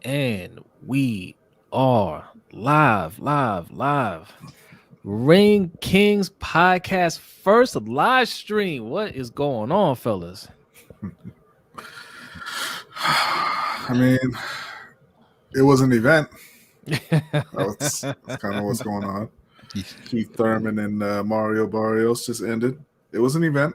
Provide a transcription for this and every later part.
And we are live. Ring Kings podcast first live stream. What is going on, fellas? I mean, it was an event. That's kind of what's going on. Keith Thurman and Mario Barrios just ended. It was an event.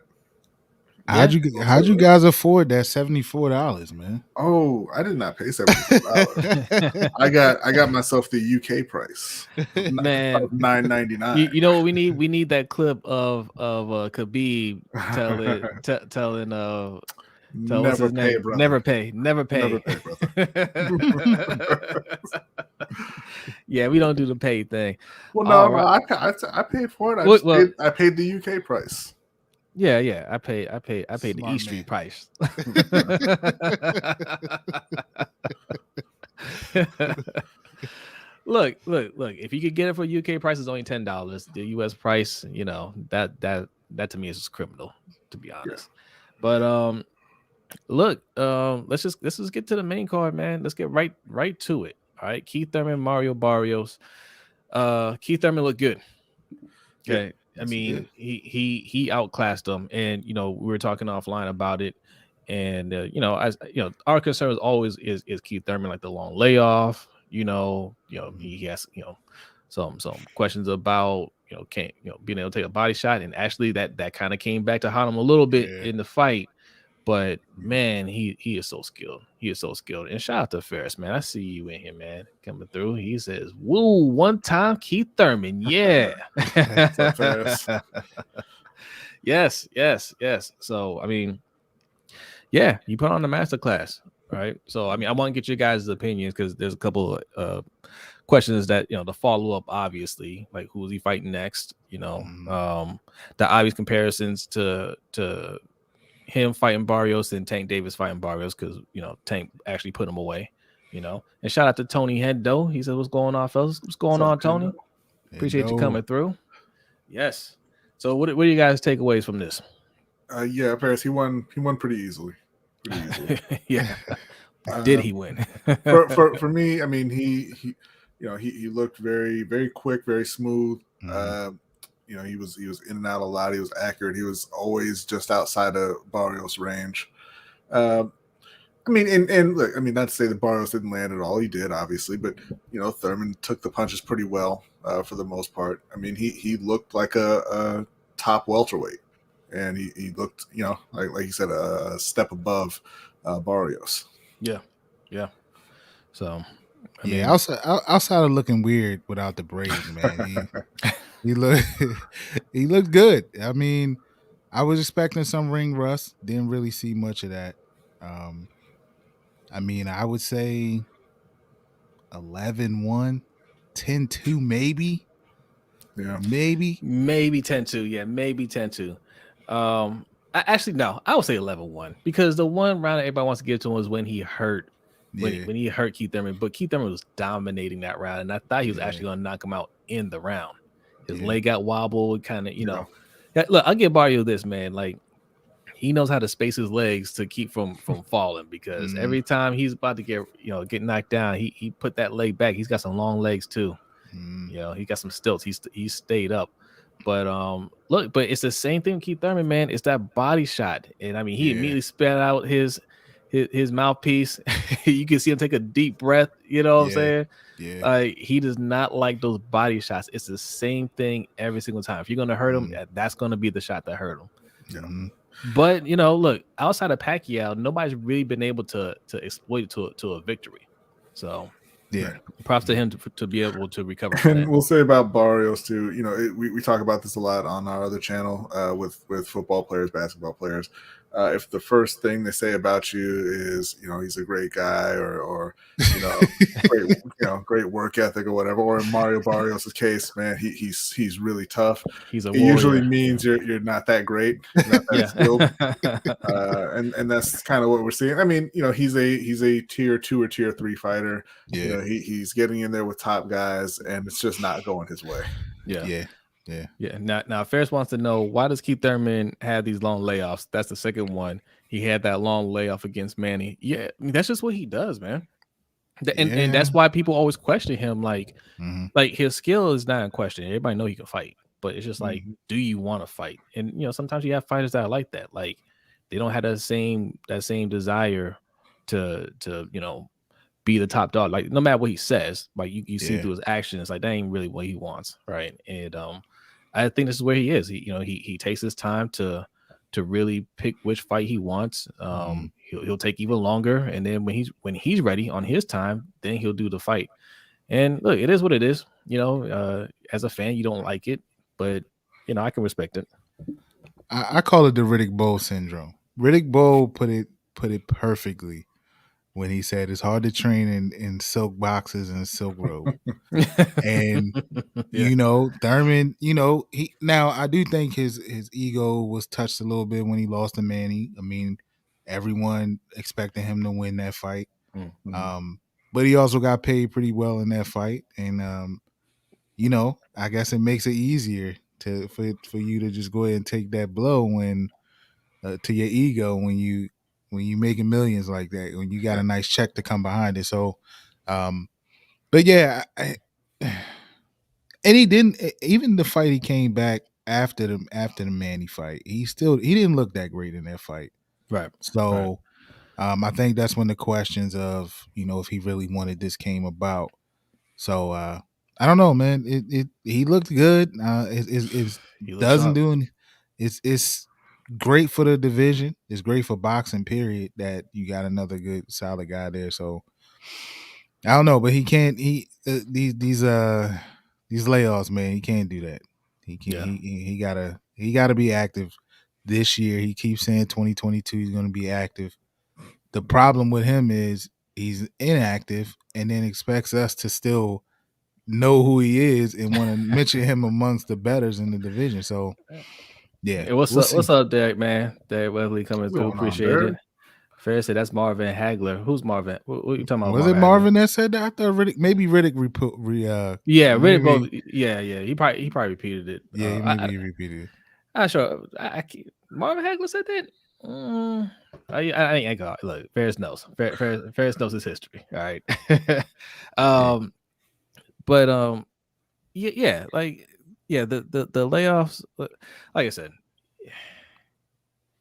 How'd you guys afford that $74, man? Oh, I did not pay $74. I got myself the UK price, Man, $9.99. you know what we need? We need that clip of Khabib telling what's his name? Brother. Never pay, brother. Yeah, we don't do the pay thing. Well, no, I paid for it. I paid the UK price. Yeah, I paid the Smart East Street price. Look. If you could get it for UK price, it's only $10. The US price, you know, that to me is just criminal, to be honest. Yeah. But look, let's just get to the main card, man. Let's get right to it. All right, Keith Thurman, Mario Barrios. Keith Thurman looked good. Okay. Yeah. I mean, he outclassed them, and you know we were talking offline about it, and our concern always is Keith Thurman, like the long layoff. He has some questions about being able to take a body shot, and actually that kind of came back to haunt him a little bit in the fight. But man, he is so skilled. He is so skilled. And shout out to Ferris, man. I see you in here, man, coming through. He says, "Woo, one time, Keith Thurman." Yeah. Yes. So I mean, yeah, you put on the masterclass, right? So I mean, I want to get your guys' opinions because there's a couple of questions that the follow up, obviously, like who is he fighting next? The obvious comparisons to him fighting Barrios and Tank Davis fighting Barrios because Tank actually put him away, And shout out to Tony Hendo. He said, "What's going on, fellas? What's going on, Tony? Appreciate you coming through." Yes. So what are you guys' takeaways from this? Yeah, Paris. He won pretty easily. Yeah. Did he win? for me, I mean, he looked very, very quick, very smooth. Mm-hmm. He was in and out a lot. He was accurate. He was always just outside of Barrios' range. I mean, and look, I mean, not to say that Barrios didn't land at all. He did, obviously, but Thurman took the punches pretty well for the most part. I mean, he looked like a top welterweight, and he looked, like you said, a step above Barrios. Yeah. So, outside of looking weird without the braids, man. He looked good. I mean, I was expecting some ring rust. Didn't really see much of that. I mean, I would say 11-1, 10-2 maybe. Yeah. Maybe 10-2. Yeah, maybe 10-2. Actually, no, I would say 11-1 because the one round that everybody wants to give to him was when he hurt. When he hurt Keith Thurman, but Keith Thurman was dominating that round, and I thought he was actually going to knock him out in the round. His leg got wobbled, kind of, Look, I'll give Barrio this, man. Like, he knows how to space his legs to keep from falling because every time he's about to get knocked down, he put that leg back. He's got some long legs too. He got some stilts. He stayed up. But look, but it's the same thing with Keith Thurman, man. It's that body shot, and I mean, he immediately spat out his mouthpiece. You can see him take a deep breath. You know what I'm saying? Yeah. He does not like those body shots. It's the same thing every single time. If you're gonna hurt him, that's gonna be the shot that hurt him. Yeah. But look, outside of Pacquiao, nobody's really been able to exploit it to a victory. So props to him to be able to recover. And we'll say about Barrios too. We talk about this a lot on our other channel with football players, basketball players. If the first thing they say about you is he's a great guy or great work ethic or whatever, or in Mario Barrios' case, man, he's really tough. He's a it warrior. Usually means you're not that great, not that skilled. And that's kind of what we're seeing. I mean, he's a tier 2 or tier 3 fighter. Yeah. He's getting in there with top guys, and it's just not going his way. Yeah. Now Ferris wants to know, why does Keith Thurman have these long layoffs? That's the second one. He had that long layoff against Manny. Yeah, I mean, that's just what he does, man. And that's why people always question him. Like his skill is not in question. Everybody know he can fight, but it's just like, do you want to fight? And sometimes you have fighters that are like that. Like they don't have that same desire to be the top dog. Like no matter what he says, like you see through his actions, like that ain't really what he wants, right? And I think this is where he is. He takes his time to really pick which fight he wants. He'll take even longer, and then when he's ready on his time, then he'll do the fight. And look, it is what it is. As a fan, you don't like it, but I can respect it. I call it the Riddick Bowe syndrome. Riddick Bowe put it perfectly when he said it's hard to train in silk boxes and silk robe. And Thurman, he now I do think his ego was touched a little bit when he lost to Manny. I mean, everyone expected him to win that fight. But he also got paid pretty well in that fight. And I guess it makes it easier for you to just go ahead and take that blow when to your ego when you making millions like that, when you got a nice check to come behind it. So but yeah, and he didn't, even the fight he came back after the Manny fight, he didn't look that great in that fight. Right. So I think that's when the questions of, if he really wanted this came about. So I don't know, man. He looked good. It doesn't do any, it's great for the division. It's great for boxing, period, that you got another good solid guy there. So I don't know, but he can't. These layoffs, man. He can't do that. He can't. Yeah. He gotta be active this year. He keeps saying 2022 he's going to be active. The problem with him is he's inactive, and then expects us to still know who he is and want to mention him amongst the betters in the division. So yeah. Hey, what's up, Derek, man? Derek Wesley coming through. Appreciate it. Fair said that's Marvin Hagler. Who's Marvin? What are you talking about? Was it Marvin that said that? I thought Riddick. Maybe Riddick. Riddick. Both. Yeah. He probably repeated it. Yeah, maybe he repeated it. I'm sure. Marvin Hagler said that. I ain't gonna look. Ferris knows. Ferris knows his history. All right. But the layoffs. Like I said.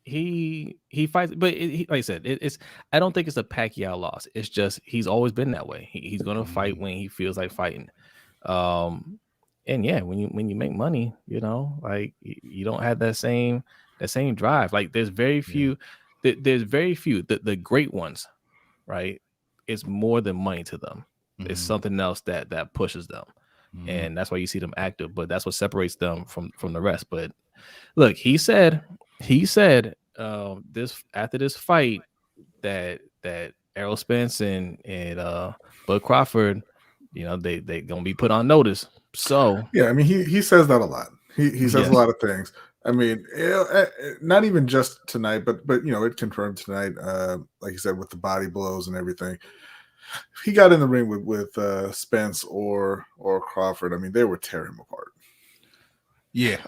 He fights, but like I said, it's. I don't think it's a Pacquiao loss. It's just he's always been that way. He's gonna fight when he feels like fighting. And yeah, when you make money, like you don't have that same drive. Like there's very few. There's very few. The great ones, right? It's more than money to them. It's something else that pushes them, and that's why you see them active. But that's what separates them from the rest. But look, he said this after this fight that Errol Spence and Bud Crawford, they gonna be put on notice. So yeah, I mean he says that a lot. He says a lot of things. I mean, not even just tonight, but it confirmed tonight, like you said, with the body blows and everything. If he got in the ring with Spence or Crawford, I mean, they would tear him apart. Yeah.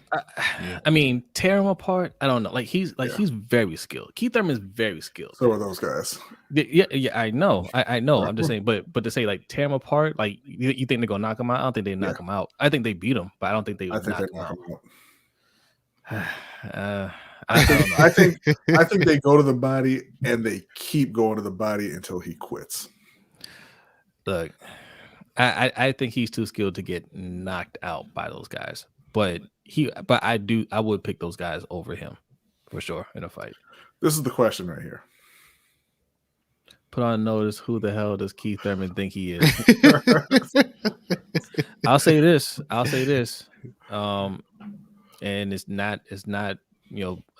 I mean, tear him apart. I don't know. Like he's very skilled. Keith Thurman is very skilled. So are those guys. Yeah. I know. I know. I'm just saying, but to say like tear him apart, like you think they're gonna knock him out? I don't think they knock him out. I think they beat him, but I don't think they would knock him out. I think they go to the body and they keep going to the body until he quits. Look, I think he's too skilled to get knocked out by those guys. But I would pick those guys over him for sure in a fight. This is the question right here. Put on notice, who the hell does Keith Thurman think he is? I'll say this. And it's not,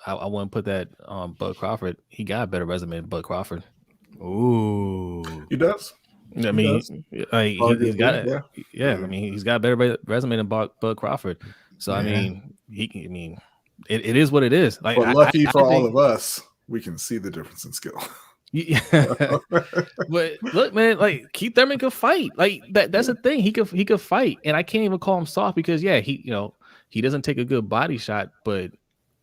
I wouldn't put that on Bud Crawford. He got a better resume than Bud Crawford. Ooh. He does. I mean, he's got it. Yeah. I mean, he's got a better resume than Bud Crawford. So I mean, it is what it is. Like, but lucky for all of us, we can see the difference in skill. Yeah. But look, man, like Keith Thurman could fight. Like that's the thing. He could fight, and I can't even call him soft because he doesn't take a good body shot. But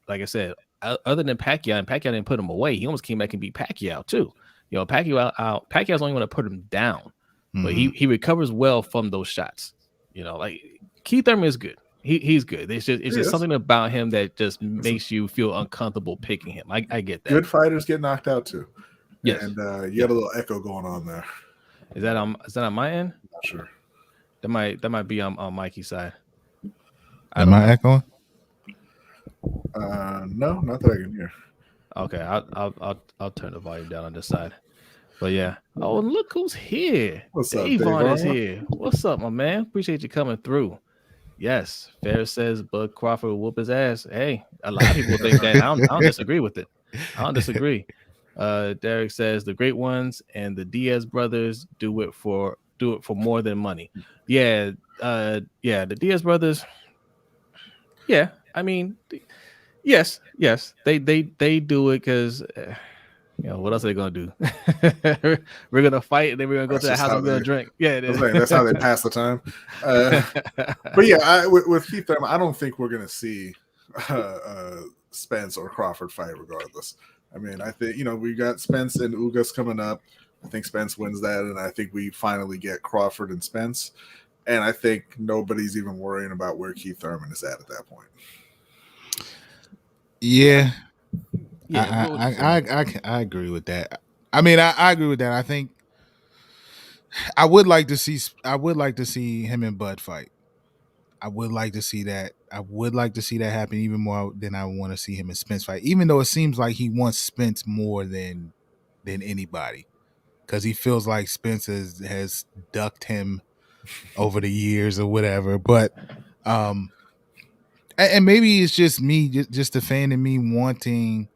like I said, other than Pacquiao, and Pacquiao didn't put him away. He almost came back and beat Pacquiao too. Pacquiao's only going to put him down. but he recovers well from those shots. You know, like Keith Thurman is good. He's good. It's just something about him that just makes you feel uncomfortable picking him. I get that. Good fighters get knocked out too. Yes, and you got a little echo going on there. Is that on my end? Not sure. That might be on Mikey's side. Am I echoing? No, not that I can hear. Okay, I'll turn the volume down on this side. But yeah. Oh, look who's here. What's up, Davon Davon? is here. What's up, my man? Appreciate you coming through. Yes, Ferris says Bud Crawford will whoop his ass. Hey, a lot of people think that. I don't disagree with it. I don't disagree. Derek says the great ones and the Diaz brothers do it for more than money. Yeah, the Diaz brothers. Yeah, I mean, yes, they do it because what else are they gonna do? We're gonna fight and then we're gonna go to the house and we're gonna drink. Yeah, it is. That's how they pass the time. But yeah, with Keith Thurman, I don't think we're gonna see Spence or Crawford fight regardless. I mean, I think we got Spence and Ugas coming up. I think Spence wins that, and I think we finally get Crawford and Spence. And I think nobody's even worrying about where Keith Thurman is at that point. Yeah. I agree with that. I mean, I agree with that. I think I would like to see him and Bud fight. I would like to see that. I would like to see that happen even more than I want to see him and Spence fight. Even though it seems like he wants Spence more than anybody, because he feels like Spence has ducked him over the years or whatever. But and maybe it's just me, just a fan of me wanting,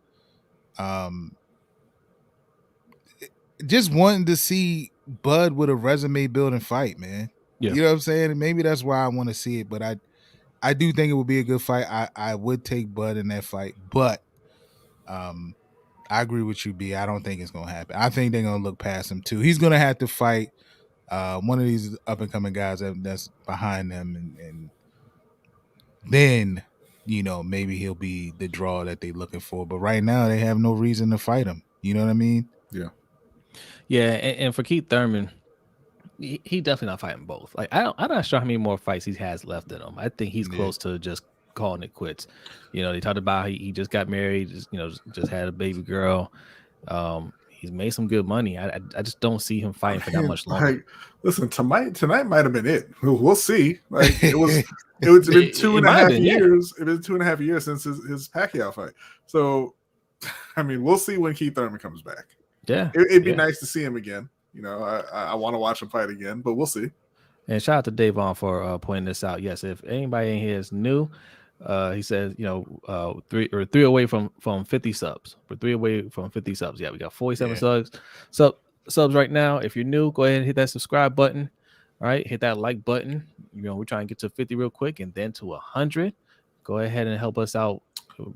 just wanting to see Bud with a resume building fight, man. Yeah. You know what I'm saying? And maybe that's why I want to see it. But I do think it would be a good fight. I would take Bud in that fight, but I agree with you, B. I don't think it's gonna happen. I think they're gonna look past him too. He's gonna have to fight one of these up and coming guys that's behind them, and then maybe he'll be the draw that they're looking for. But right now they have no reason to fight him. You know what I mean? Yeah. And for Keith Thurman, he definitely not fighting both. Like I'm not sure how many more fights he has left in him. I think he's close to just calling it quits. They talked about he just got married, just had a baby girl. He's made some good money. I just don't see him fighting for that much longer. Like, listen, tonight might have been it. We'll see. Like it's been 2.5 years. It's been 2.5 years since his Pacquiao fight. So I mean, we'll see when Keith Thurman comes back. Yeah, it'd be nice to see him again. I want to watch him fight again, but we'll see. And shout out to Davon for pointing this out. Yes, if anybody in here is new, he says, three away from 50 subs. We're 3 away from 50 subs. Yeah, we got 47 subs right now. If you're new, go ahead and hit that subscribe button. All right, hit that like button. We're trying to get to 50 real quick and then to 100. Go ahead and help us out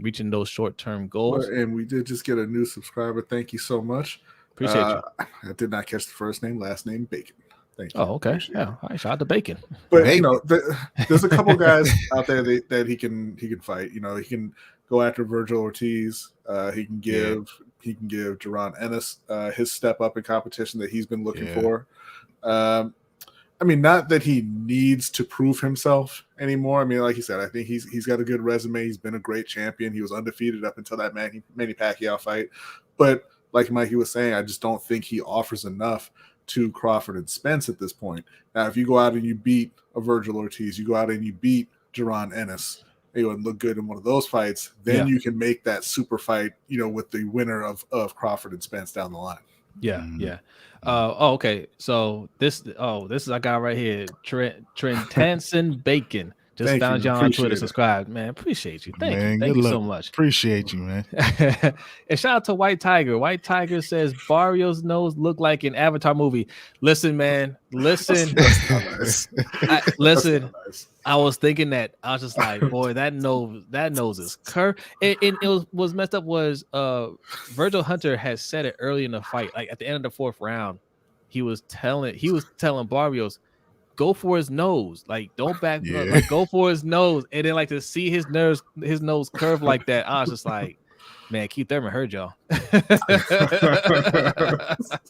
reaching those short-term goals. And we did just get a new subscriber. Thank you so much. Appreciate you. I did not catch the first name, last name, Bacon. Thank you. Oh, okay. Yeah. All right. Shout out to Bacon. But there's a couple guys out there that he can fight. He can go after Virgil Ortiz. He can give Jaron Ennis his step up in competition that he's been looking for. I mean, not that he needs to prove himself anymore. I mean, like you said, I think he's got a good resume. He's been a great champion. He was undefeated up until that Manny Pacquiao fight. But like Mikey was saying, I just don't think he offers enough to Crawford and Spence at this point. Now, if you go out and you beat a Virgil Ortiz, you go out and you beat Jaron Ennis, and look good in one of those fights, then you can make that super fight, with the winner of Crawford and Spence down the line. Yeah, yeah. Okay. So this is our guy right here, Trentanson Bacon. Just found you on Twitter. Subscribe, man. Appreciate you. Thank you so much. Appreciate you, man. And shout out to White Tiger. White Tiger says Barrios' nose look like an Avatar movie. Listen, man. Listen. Listen. I was thinking that. I was just like, boy, that nose is curved. And it was messed up. Was Virgil Hunter has said it early in the fight, like at the end of the 4th round, he was telling Barrios, go for his nose, like don't back up, like go for his nose, and then like to see his nose curve like that. I was just like, Man, Keith Thurman heard y'all.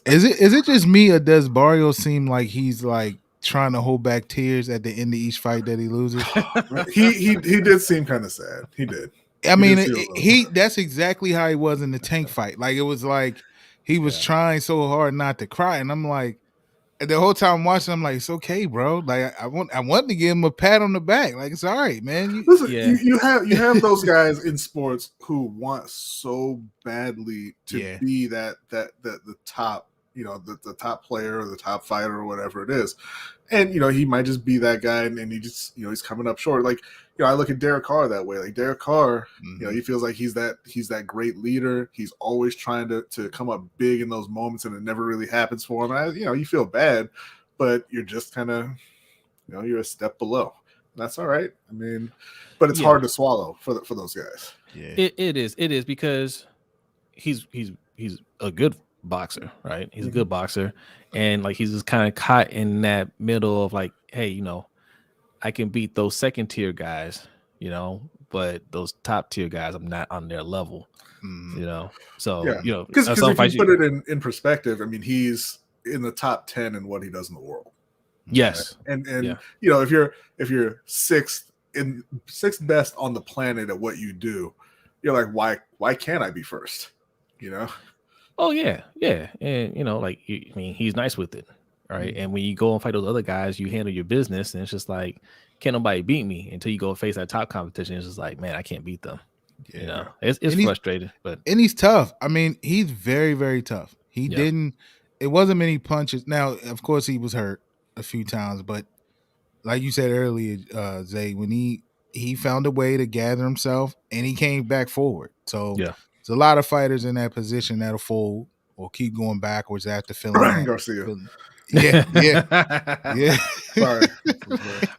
Is it just me, or does Barrios seem like he's like trying to hold back tears at the end of each fight that he loses? he did seem kind of sad. He did. I mean, did feel that's exactly how he was in the Tank fight. Like, it was like he was trying so hard not to cry, and I'm like, and the whole time I'm watching, I'm like, it's okay, bro. Like, I want to give him a pat on the back. Like, it's all right, man. Listen, you have those guys in sports who want so badly to be that the top, you know, the top player or the top fighter or whatever it is. And, you know, he might just be that guy, and he just, you know, he's coming up short. Like, you know, I look at Derek Carr that way. Like, Derek Carr, you know, he feels like he's that great leader. He's always trying to come up big in those moments, and it never really happens for him. And you know, you feel bad, but you're just kind of, you know, you're a step below. That's all right. I mean, but it's hard to swallow for those guys. Yeah, it is because he's a good boxer, right? He's a good boxer, and like he's just kind of caught in that middle of like, hey, you know, I can beat those second tier guys, you know, but those top tier guys, I'm not on their level, you know. So you know, because if you put it in perspective, I mean, he's in the top 10 in what he does in the world. Yes, and you know, if you're sixth best on the planet at what you do, you're like, why can't I be first? You know. Oh yeah, and you know, like I mean, he's nice with it, right? And when you go and fight those other guys, you handle your business, and it's just like, can't nobody beat me until you go face that top competition. It's just like, man, I can't beat them. You know, it's frustrating, but and he's tough. I mean, he's very, very tough. He didn't. It wasn't many punches. Now, of course, he was hurt a few times, but like you said earlier, Zay, when he found a way to gather himself and he came back forward. So there's a lot of fighters in that position that'll fold or keep going backwards after feeling Ryan Garcia. Yeah. Sorry.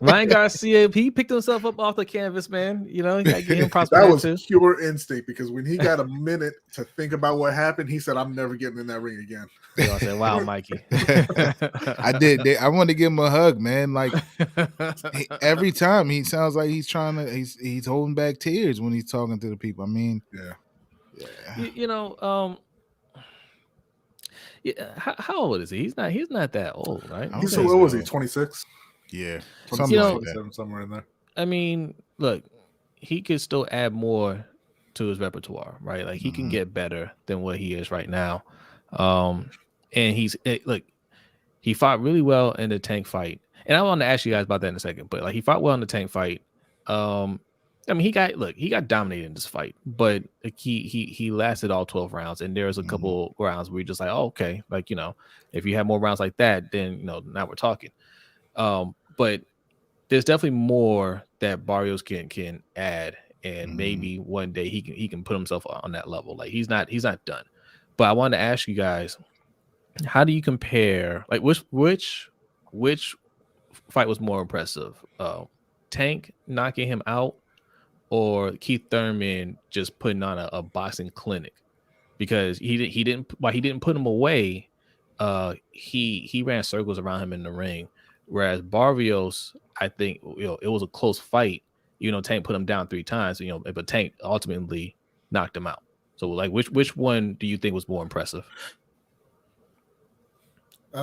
Ryan Garcia, he picked himself up off the canvas, man. You know, he got game that was pure instinct, because when he got a minute to think about what happened, he said, I'm never getting in that ring again. You know, I said, wow, Mikey. I did. I wanted to give him a hug, man. Like, every time he sounds like he's trying to, he's holding back tears when he's talking to the people. I mean, you know, how old is he? He's not that old, right? What was he? 26? Yeah, somewhere in there. I mean, look, he could still add more to his repertoire, right? Like, he can get better than what he is right now. And he fought really well in the Tank fight, and I want to ask you guys about that in a second. But like, he fought well in the Tank fight. I mean, he got dominated in this fight, but like, he lasted all 12 rounds, and there's a couple rounds where you're just like, oh, okay, like, you know, if you have more rounds like that, then, you know, now we're talking. But there's definitely more that Barrios can add, and maybe one day he can put himself on that level. Like, he's not done. But I wanted to ask you guys, how do you compare? Like, which fight was more impressive? Tank knocking him out, or Keith Thurman just putting on a boxing clinic? Because he didn't put him away. He ran circles around him in the ring, whereas Barrios, I think, you know, it was a close fight. You know, Tank put him down 3 times. You know, but Tank ultimately knocked him out. So, like, which one do you think was more impressive?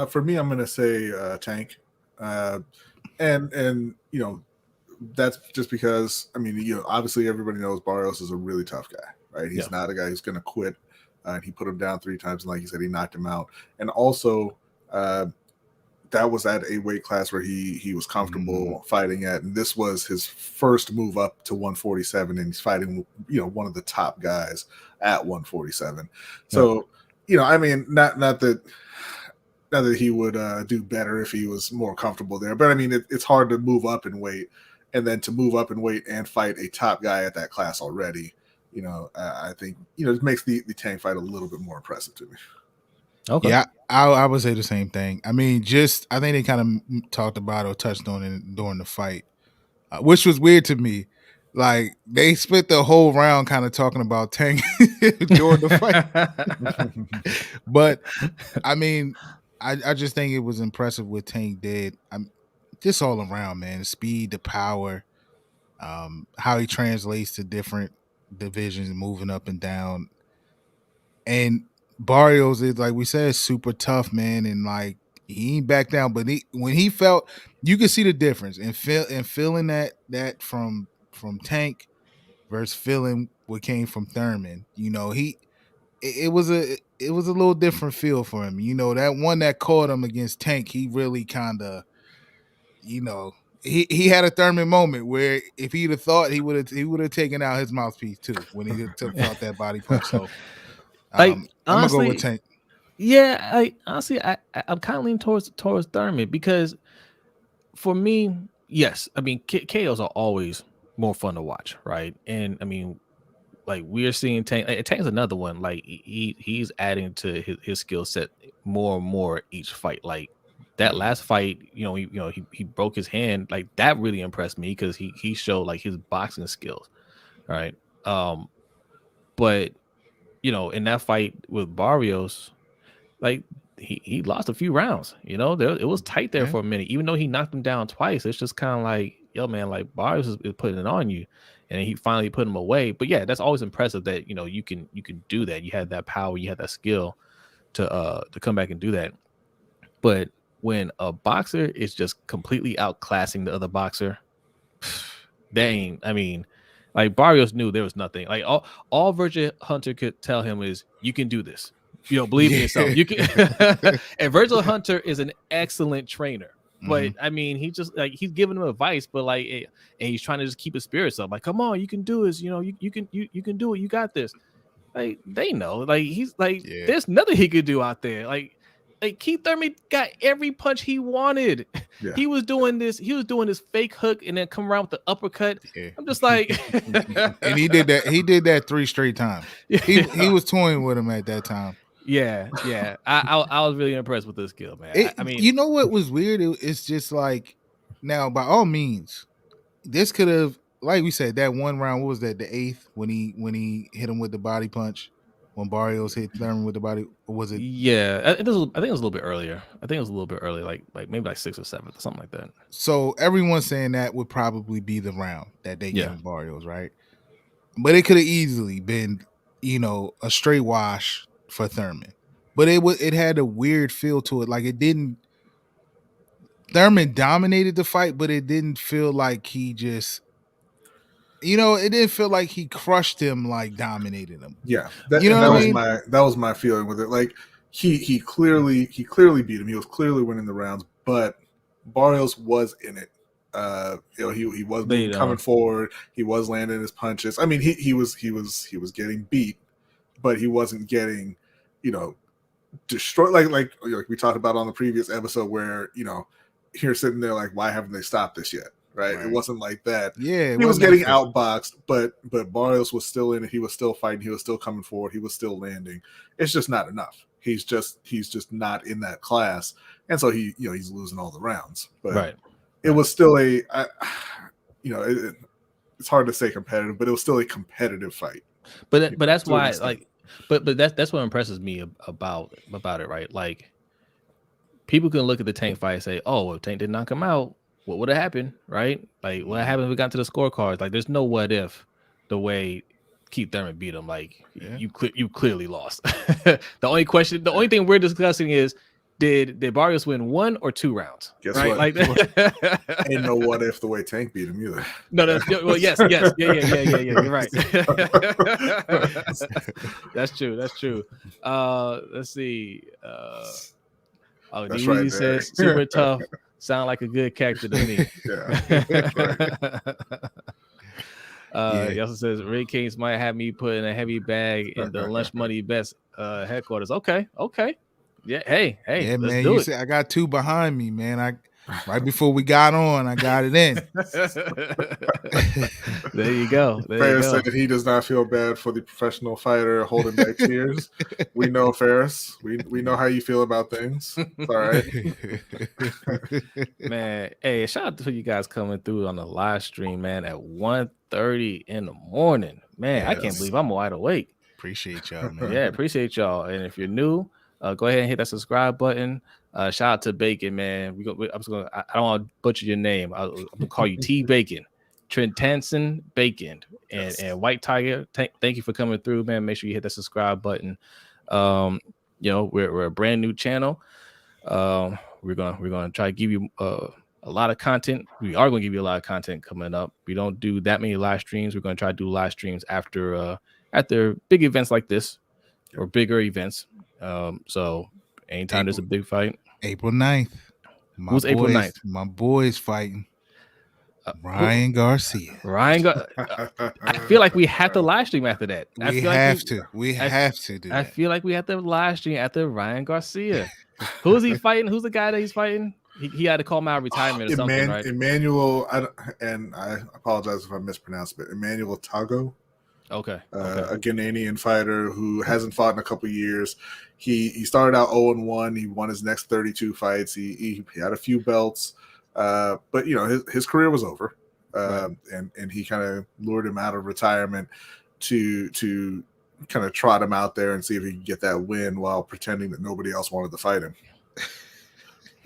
For me, I'm going to say Tank, and you know, that's just because, I mean, you know, obviously everybody knows Barrios is a really tough guy, right? He's not a guy who's going to quit. And he put him down 3 times, and like you said, he knocked him out. And also, that was at a weight class where he was comfortable fighting at, and this was his first move up to 147, and he's fighting, you know, one of the top guys at 147. So, you know, I mean, not that he would do better if he was more comfortable there, but I mean, it's hard to move up in weight, and then to move up in weight and fight a top guy at that class already. You know, I think, you know, it makes the Tank fight a little bit more impressive to me. Okay. Yeah, I would say the same thing. I mean, I think they kind of talked about or touched on it during the fight, which was weird to me. Like, they spent the whole round kind of talking about Tank during the fight. But I mean, I just think it was impressive what Tank did. I'm just all around, man. The speed, the power, how he translates to different divisions, moving up and down. And Barrios is, like we said, super tough, man, and like he ain't back down. But when he felt, you could see the difference and feeling that from Tank versus feeling what came from Thurman. You know, it was a little different feel for him. You know, that one that caught him against Tank, he really kind of, you know, he had a Thurman moment where if he'd have thought, he would have taken out his mouthpiece too when he felt that body punch. So Like I'm gonna go with honestly, Tank. yeah. I'm kind of leaning towards Thurman because for me, yes, I mean KOs are always more fun to watch, right? And I mean, like we're seeing Tank's another one. Like he's adding to his skill set more and more each fight. Like that last fight, he broke his hand. Like that really impressed me because he showed like his boxing skills, right? But in that fight with Barrios, like he lost a few rounds. It was tight there for a minute. Even though he knocked him down twice, it's just kind of like, yo, man, like Barrios is putting it on you, and he finally put him away. But yeah, that's always impressive that you can do that. You had that power, you had that skill to come back and do that. But when a boxer is just completely outclassing the other boxer, dang, I mean, like Barrios knew there was nothing. Like all Virgil Hunter could tell him is, you can do this. Believe in yourself. You can. And Virgil Hunter is an excellent trainer. But I mean, he just like he's giving him advice, but like, and he's trying to just keep his spirits up. Like, come on, you can do this. You can do it. You got this. Like they know. Like he's like, there's nothing he could do out there. Like Keith Thurman got every punch he wanted. Yeah. He was doing this fake hook and then come around with the uppercut. Yeah. I'm just like, and he did that 3 straight times. He was toying with him at that time. Yeah. I was really impressed with this skill, man. I mean, you know what was weird? It's just like, now by all means, this could have, like we said, that one round. What was that? The 8th when he hit him with the body punch. When Barrios hit Thurman with the body, or was it? Yeah, I think it was a little bit earlier. Like maybe like 6th or 7th or something like that. So everyone's saying that would probably be the round that they gave Barrios, right? But it could have easily been, a straight wash for Thurman. But it had a weird feel to it. Like it didn't. Thurman dominated the fight, but it didn't feel like he just. It didn't feel like he crushed him, like dominated him. Yeah, that was my feeling with it. Like he clearly beat him. He was clearly winning the rounds, but Barrios was in it. He was coming forward. He was landing his punches. I mean, he was getting beat, but he wasn't getting, destroyed. Like we talked about on the previous episode, where you're sitting there like, why haven't they stopped this yet? Right? It wasn't like that. Yeah, he was getting outboxed, but Barrios was still in it. He was still fighting. He was still coming forward. He was still landing. It's just not enough. He's just not in that class, and so he's losing all the rounds. But it was still it's hard to say competitive, but it was still a competitive fight. But that's why but that's what impresses me about it, right? Like people can look at the Tank fight and say, oh, well, Tank did knock him out. What would have happened, right? Like, what happened if we got to the scorecards? Like, there's no what if the way Keith Thurman beat him. Like, you clearly lost. The only thing we're discussing is, did Barrios win 1 or 2 rounds? Guess right? what? Like, ain't no what if the way Tank beat him either. No. Well, yes. Yeah. You're right. That's true. Let's see. That's right, says super tough. Sound like a good character to me. He also says Ray Kings might have me put in a heavy bag in the Lunch Money Best headquarters. Okay. Yeah. Hey. Yeah, let's man. do You it. see, I got 2 behind me, man. Right before we got on, I got it in. There you go. Ferris said he does not feel bad for the professional fighter holding back tears. We know, Ferris. We know how you feel about things. It's all right. Man, hey, shout out to you guys coming through on the live stream, man, at 1:30 in the morning. Man, I can't believe I'm wide awake. Appreciate y'all, man. Yeah, appreciate y'all. And if you're new, go ahead and hit that subscribe button. Shout out to Bacon, man. I don't want to butcher your name. I'm gonna call you T Bacon. Trentanson Bacon Yes. and White Tiger. Thank you for coming through, man. Make sure you hit that subscribe button. We're a brand new channel. We're gonna try to give you a lot of content. We are gonna give you a lot of content coming up. We don't do that many live streams. We're gonna try to do live streams after big events like this or bigger events. So anytime there's a big fight, April 9th. Who's April 9th? My boy's fighting. Ryan Garcia. I feel like we have to live stream after that. We have to do that. I feel like we have to live stream after Ryan Garcia. Who's he fighting? Who's the guy that he's fighting? He had to call him out of retirement or something, right? Emmanuel, I apologize if I mispronounced it, but Emmanuel Tago. Okay. A Ghanaian fighter who hasn't fought in a couple of years. He started out 0-1. He won his next 32 fights. He had a few belts. But his career was over, and he kind of lured him out of retirement to kind of trot him out there and see if he could get that win while pretending that nobody else wanted to fight him.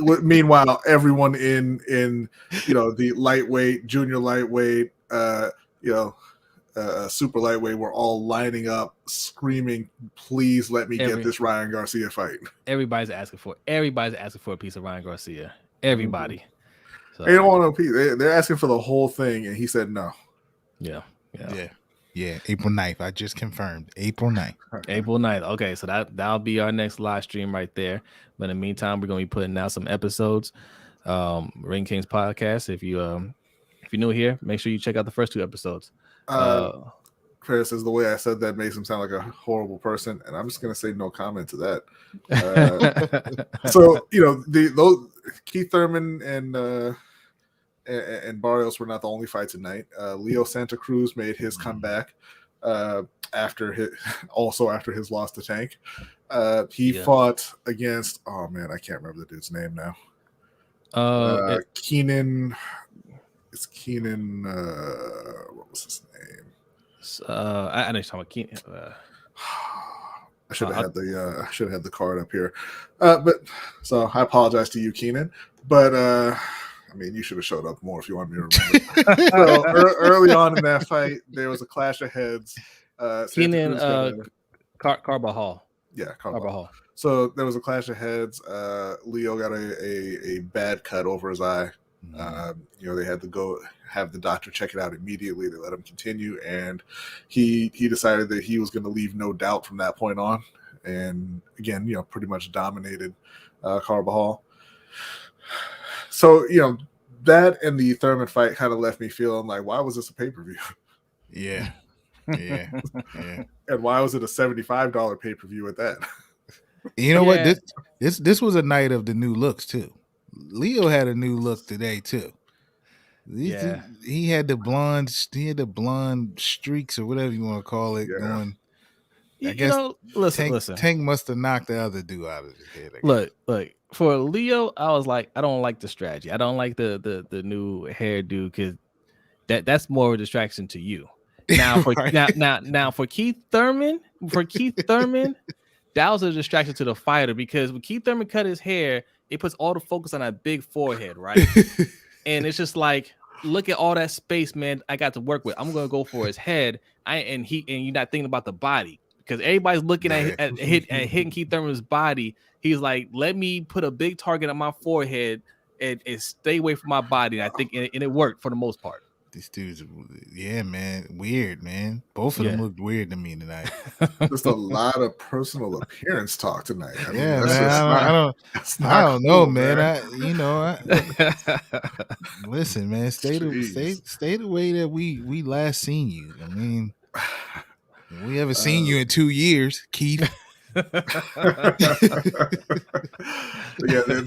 Meanwhile, everyone in the lightweight, junior lightweight, super lightweight were all lining up, screaming, "Please let me get this Ryan Garcia fight." Everybody's asking for a piece of Ryan Garcia. Everybody. Mm-hmm. So, they don't want no piece. They're asking for the whole thing, and he said no. Yeah. April 9th. I just confirmed. April 9th. April 9th. Okay, so that'll be our next live stream right there. But in the meantime, we're gonna be putting out some episodes. Ring Kings podcast. If you're new here, make sure you check out the first 2 episodes. Chris says the way I said that makes him sound like a horrible person, and I'm just gonna say no comment to that. So those Keith Thurman and Barrios were not the only fights tonight. Leo Santa Cruz made his comeback after his loss to Tank. He fought against I can't remember the dude's name now. Keenan. It's Keenan. What was his name? I know you're talking about Keenan. I should have had the card up here. But so I apologize to you, Keenan. But you should have showed up more if you want me to remember. Early on in that fight, there was a clash of heads. Keenan Carbajal. Yeah, Carbajal. So there was a clash of heads. Leo got a bad cut over his eye. They had to go have the doctor check it out immediately. They let him continue, and he decided that he was going to leave no doubt from that point on. And again, pretty much dominated Carbajal. So that and the Thurman fight kind of left me feeling like, why was this a pay-per-view? Yeah. And why was it a $75 pay-per-view at that? You know what? This was a night of the new looks too. Leo had a new look today too. He had the blonde streaks or whatever you want to call it going. I guess listen. Tank must have knocked the other dude out of his head. Look. For Leo, I was like, I don't like the strategy. I don't like the new hairdo because that's more of a distraction to you. Now for now for Keith Thurman, that was a distraction to the fighter because when Keith Thurman cut his hair, it puts all the focus on that big forehead, right? And it's just like, look at all that space, man. I got to work with. I'm gonna go for his head. And you're not thinking about the body because everybody's looking at hitting Keith Thurman's body. He's like, let me put a big target on my forehead and stay away from my body. And I think and it worked for the most part. These dudes, man, weird, man. Both of them looked weird to me tonight. Just a lot of personal appearance talk tonight. I don't know, man. Listen, man. Stay the way that we last seen you. I mean, we haven't seen you in 2 years, Keith. There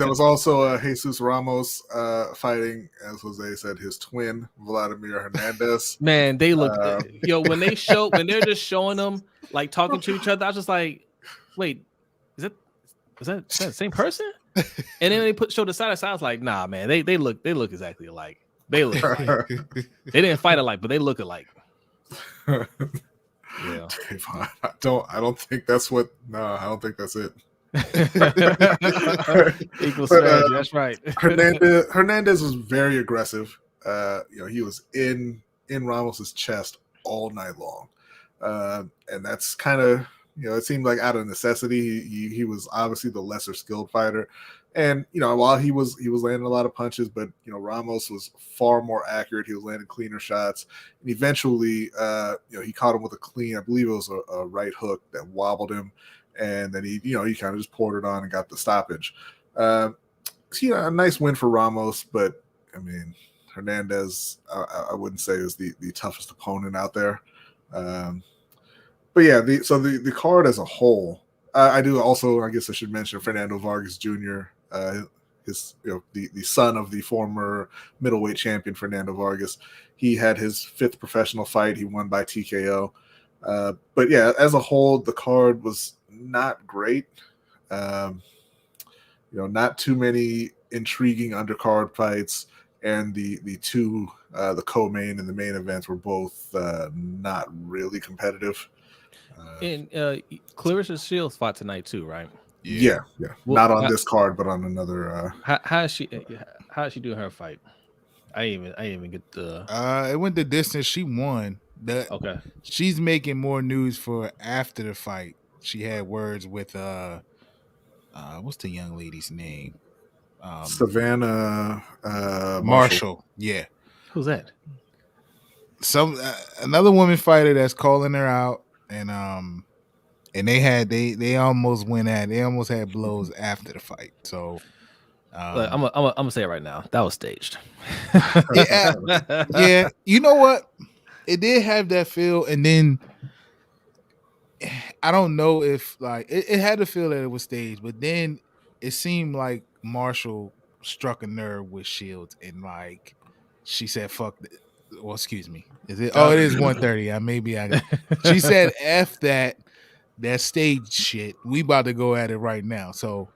was also Jesus Ramos fighting, as Jose said, his twin Vladimir Hernandez. Man, they look when they're just showing them like talking to each other. I was just like, wait, is that the same person? And then they show the side by side. I was like, nah, man, they look exactly alike. They look they didn't fight alike, but they look alike. Yeah. I don't think that's what. No, I don't think that's it. Equal strategy. That's right. Hernandez was very aggressive. he was in Ramos's chest all night long, and that's kind of it seemed like out of necessity. He was obviously the lesser skilled fighter, and while he was landing a lot of punches, but Ramos was far more accurate. He was landing cleaner shots, and eventually he caught him with a clean, I believe it was a right hook that wobbled him, and then he kind of just poured it on and got the stoppage. A nice win for Ramos, but I mean, Hernandez, I wouldn't say is the toughest opponent out there. But yeah, the card as a whole, I do also, I guess I should mention Fernando Vargas Jr., his the son of the former middleweight champion Fernando Vargas. He had his 5th professional fight. He won by TKO. But yeah, as a whole, the card was not great. Not too many intriguing undercard fights, and the two the co-main and the main events were both not really competitive. And Clarissa Shields fought tonight too, right? Yeah. Well, not on this card, but on another. How is she doing her fight? I didn't even get the. It went the distance. She won. Okay. She's making more news for after the fight. She had words with what's the young lady's name? Savannah Marshall. Yeah. Who's that? Some another woman fighter that's calling her out, and they almost went at. They almost had blows after the fight. So. Look, I'm gonna say it right now. That was staged. Yeah. You know what? It did have that feel, and then I don't know if like it had to feel that it was staged, but then it seemed like Marshall struck a nerve with Shields, and like she said, "Fuck." Well, excuse me. Is it? Oh, it is 1:30. She said, "F that stage shit. We about to go at it right now." So.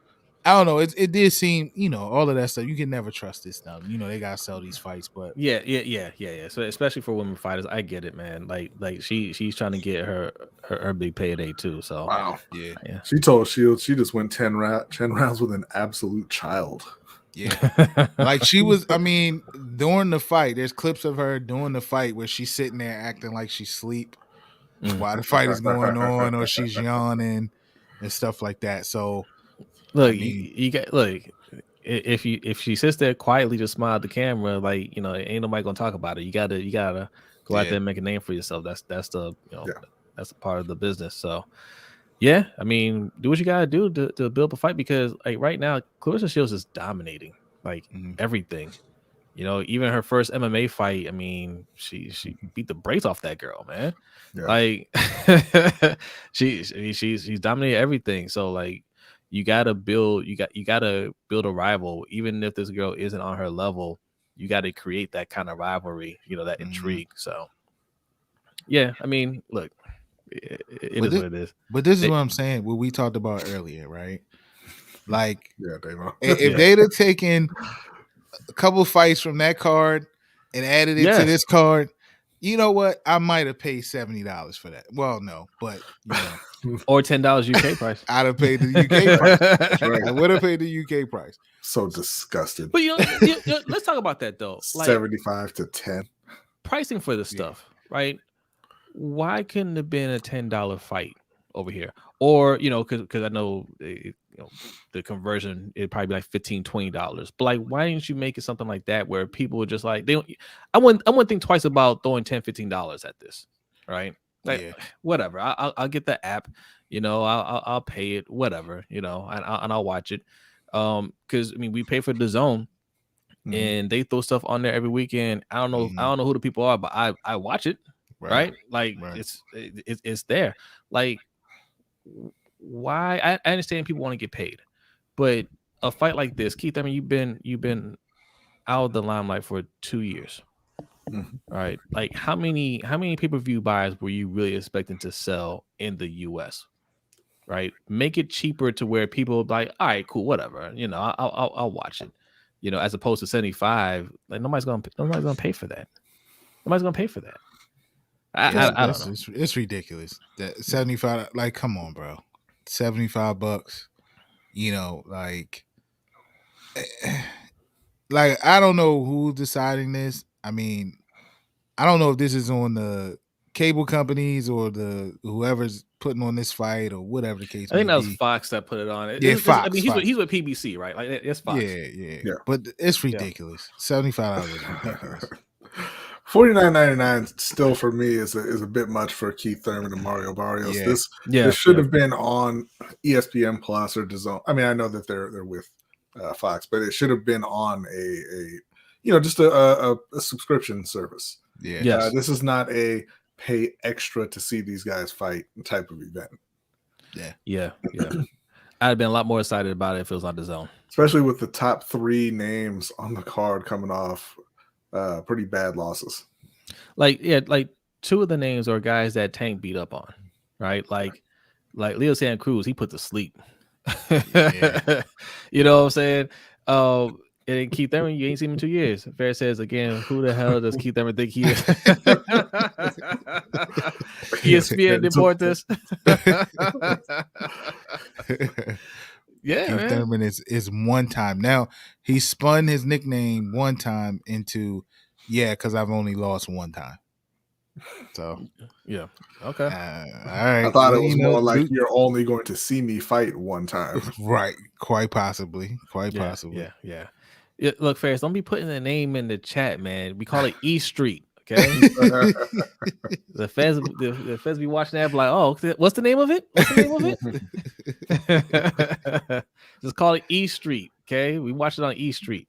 I don't know. It did seem, all of that stuff. You can never trust this stuff. They gotta sell these fights, but yeah. So especially for women fighters, I get it, man. Like she's trying to get her big payday too. So wow, yeah. She told Shields she just went 10 rounds with an absolute child. Yeah, like she was. I mean, during the fight, there's clips of her during the fight where she's sitting there acting like she's asleep while the fight is going on, or she's yawning and stuff like that. So. Look, you got if she sits there quietly just smile at the camera, like ain't nobody gonna talk about it. You gotta go out there and make a name for yourself. That's the that's a part of the business. So yeah, I mean, do what you gotta do to build a fight, because like right now, Clarissa Shields is dominating everything. Even her first MMA fight, I mean, she beat the brakes off that girl, man. Yeah. Like she's dominated everything. So like. You gotta build a rival, even if this girl isn't on her level. You got to create that kind of rivalry, that intrigue. So, yeah, I mean, look, it is what it is. But this is what I'm saying. What we talked about earlier, right? Like, if yeah. they'd have taken a couple fights from that card and added it to this card, you know what? I might have paid $70 for that. Well, no, but or $10 UK price. I'd have paid the UK price. Right. I would have paid the UK price. So disgusted. But let's talk about that though. Like, 75 to 10. Pricing for this stuff, right? Why couldn't it have been a $10 fight over here? Or because I know the conversion it'd probably be like $15-$20. But like, why didn't you make it something like that where people would just like they don't? I wouldn't think twice about throwing $10-$15 at this, right? Like whatever. I'll get the app, I'll pay it, whatever, and I'll watch it. Because I mean we pay for the zone, and they throw stuff on there every weekend. I don't know who the people are, but I watch it, right? Like it's there. Like why? I understand people want to get paid, but a fight like this, Keith, I mean you've been out of the limelight for 2 years. All right, like how many pay-per-view buys were you really expecting to sell in the US? Right, make it cheaper to where people like, all right, cool, whatever, I'll watch it, as opposed to 75. Like nobody's gonna pay for that. Nobody's gonna pay for that. I don't know. It's ridiculous. That 75, like, come on, bro, $75. Like I don't know who's deciding this. I mean, I don't know if this is on the cable companies or the whoever's putting on this fight or whatever the case I may think that was be. Fox that put it on. Yeah, I mean, Fox. he's with PBC, right? Like it's Fox. Yeah. But it's ridiculous. $75 is ridiculous. $49.99 still for me is a bit much for Keith Thurman and Mario Barrios. Yeah. This should have been on ESPN Plus or DAZN. I mean, I know that they're with Fox, but it should have been on a just a subscription service. Yeah. Yes. This is not a pay extra to see these guys fight type of event. Yeah. I'd have been a lot more excited about it if it was on DAZN. Especially with the top 3 names on the card coming off pretty bad losses. Like 2 of the names are guys that Tank beat up on, right? Like Leo Santa Cruz, he put to sleep. Yeah. You know what I'm saying? And Keith Thurman, you ain't seen him in 2 years. Fair says again, who the hell does Keith Thurman think he is? ESPN Deportes. Yeah, Keith Thurman is one time. Now he spun his nickname one time into because I've only lost one time. So yeah, okay. All right. I thought it was more like you're only going to see me fight one time. Right. Quite possibly. Possibly. Yeah. Look, Ferris, don't be putting the name in the chat, man. We call it E Street. Okay. the feds be watching that, be like, oh, what's the name of it? Just call it E Street. Okay, we watch it on E Street.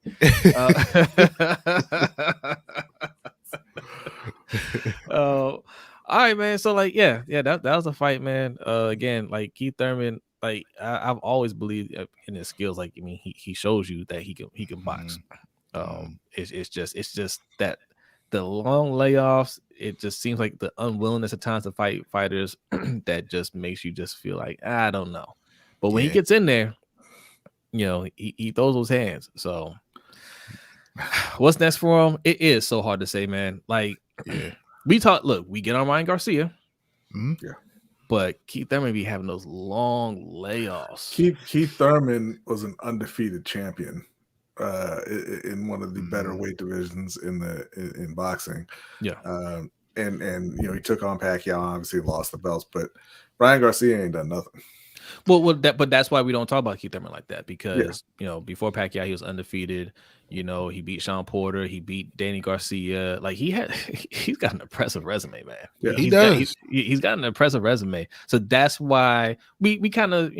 All right, man. So that was a fight, man. Again, like Keith Thurman, like I've always believed in his skills. Like, I mean, he shows you that he can box. It's just that the long layoffs, it just seems like the unwillingness at times to fight fighters that just makes you just feel like, I don't know. But when he gets in there, he throws those hands. So what's next for him? It is so hard to say, man. Like, we get on Ryan Garcia. But Keith Thurman be having those long layoffs. Keith Thurman was an undefeated champion in one of the better weight divisions in boxing. Yeah. And he took on Pacquiao, obviously lost the belts, but Ryan Garcia ain't done nothing. But that's why we don't talk about Keith Thurman like that, because before Pacquiao he was undefeated. He beat Sean Porter, he beat Danny Garcia. Like he's got an impressive resume, man. Yeah, he does. He's got an impressive resume. So that's why we kind of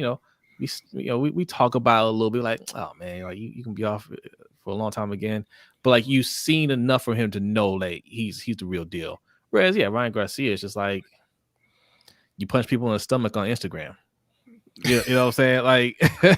we talk about it a little bit, like, oh man, like you can be off for a long time again, but like you've seen enough from him to know like he's the real deal. Whereas Ryan Garcia is just like you punch people in the stomach on Instagram. You know what I'm saying? Like,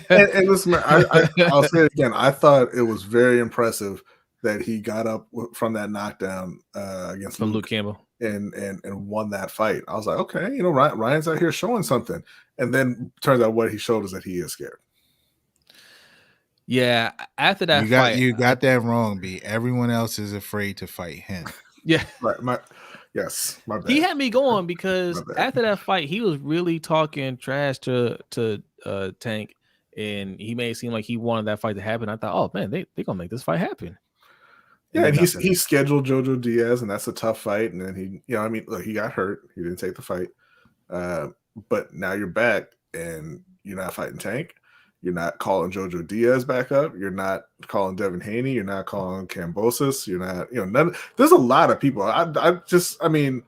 and listen, I'll say it again. I thought it was very impressive that he got up from that knockdown against Luke Campbell and won that fight. I was like, okay, Ryan's out here showing something. And then turns out what he showed is that he is scared. Yeah, after that you got that wrong, B. Everyone else is afraid to fight him. Yeah, right. Yes, my bad. He had me going because after that fight, he was really talking trash to Tank, and he made it seem like he wanted that fight to happen. I thought, oh man, they gonna make this fight happen. Yeah, and he scheduled Jojo Diaz, and that's a tough fight. And then he got hurt. He didn't take the fight. But now you're back, and you're not fighting Tank. You're not calling Jojo Diaz back up. You're not calling Devin Haney. You're not calling Kambosos. You're not, there's a lot of people. I mean,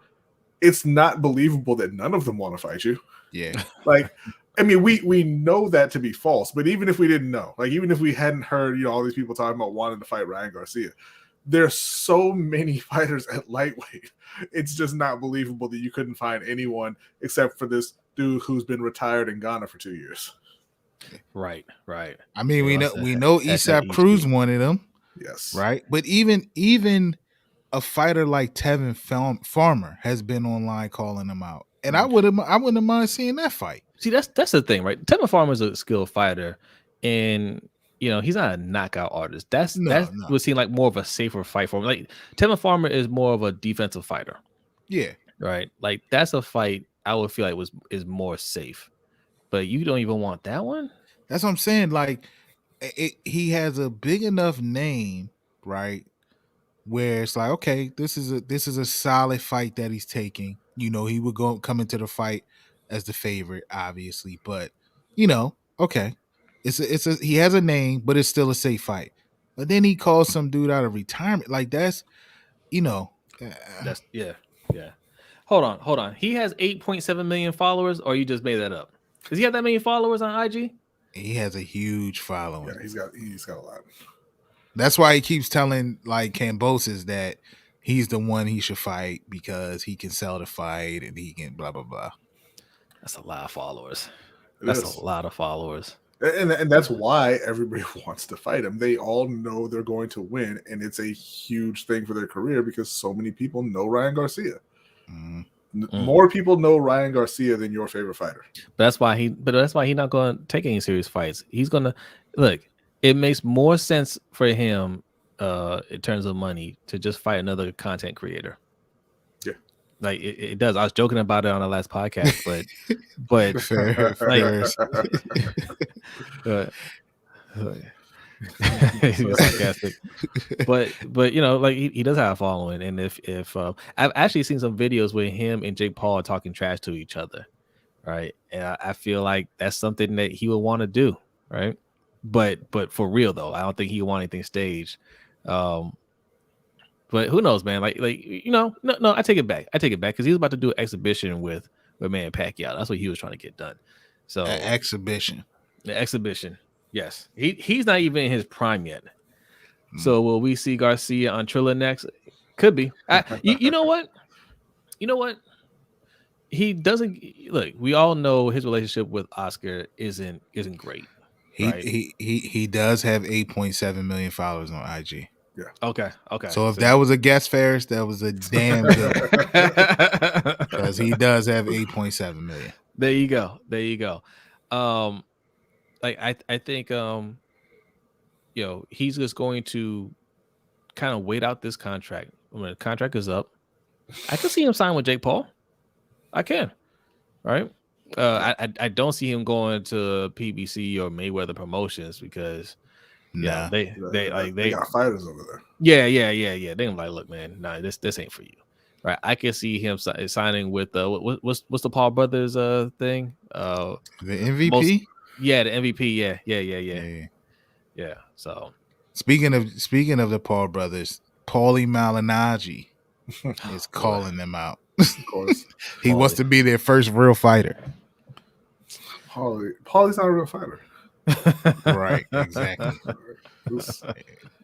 it's not believable that none of them want to fight you. Yeah. Like, I mean, we know that to be false, but even if we didn't know, like, even if we hadn't heard, all these people talking about wanting to fight Ryan Garcia, there's so many fighters at lightweight. It's just not believable that you couldn't find anyone except for this dude who's been retired in Ghana for 2 years. Right. I mean, we know Isaac Cruz wanted him. Yes. Right. But even a fighter like Tevin Farmer has been online calling him out, and I wouldn't mind seeing that fight. See, that's the thing, right? Tevin Farmer is a skilled fighter, and he's not a knockout artist. That would seem like more of a safer fight for him. Like Tevin Farmer is more of a defensive fighter. Yeah. Right. Like that's a fight I would feel like is more safe. But you don't even want that one? That's what I'm saying. Like, he has a big enough name, right, where it's like, okay, this is a solid fight that he's taking. You know, he would come into the fight as the favorite, obviously, but okay, he has a name, but it's still a safe fight. But then he calls some dude out of retirement, like that's That's yeah. Hold on. He has 8.7 million followers, or you just made that up? Does he have that many followers on IG? he has a huge following. Yeah, he's got a lot. That's why he keeps telling like Cambosis that he's the one he should fight because he can sell the fight and he can blah blah blah. That's a lot of followers. That's a lot of followers. And that's why everybody wants to fight him. They all know they're going to win, and it's a huge thing for their career because so many people know Ryan Garcia. More people know Ryan Garcia than your favorite fighter. But that's why he's not going to take any serious fights. He's going to look. It makes more sense for him in terms of money to just fight another content creator. Yeah, like it does. I was joking about it on the last podcast, but fair. He was sarcastic, but like he does have a following, and if I've actually seen some videos where him and Jake Paul are talking trash to each other, right? And I feel like that's something that he would want to do, right? But for real though, I don't think he would want anything staged. But who knows, man? No, I take it back because he was about to do an exhibition with Manny Pacquiao. That's what he was trying to get done. So an exhibition. The exhibition. Yes. He's not even in his prime yet. So will we see Garcia on Triller next? Could be. You know what? He doesn't look. We all know his relationship with Oscar isn't great. He does have 8.7 million followers on IG. Yeah. Okay. So if that was a guest Ferris, that was a damn good one. Because he does have 8.7 million. There you go. I think he's just going to kind of wait out this contract. When the contract is up, I can see him sign with Jake Paul. I can, right? I don't see him going to PBC or Mayweather Promotions because they got fighters over there. Yeah. They're like, look, man, nah, this ain't for you, right? I can see him signing with what's the Paul Brothers thing? The MVP. The MVP. Yeah. So speaking of the Paul brothers, Paulie Malignaggi is calling them out. Of course, he wants to be their first real fighter. Paulie's not a real fighter. Right, exactly.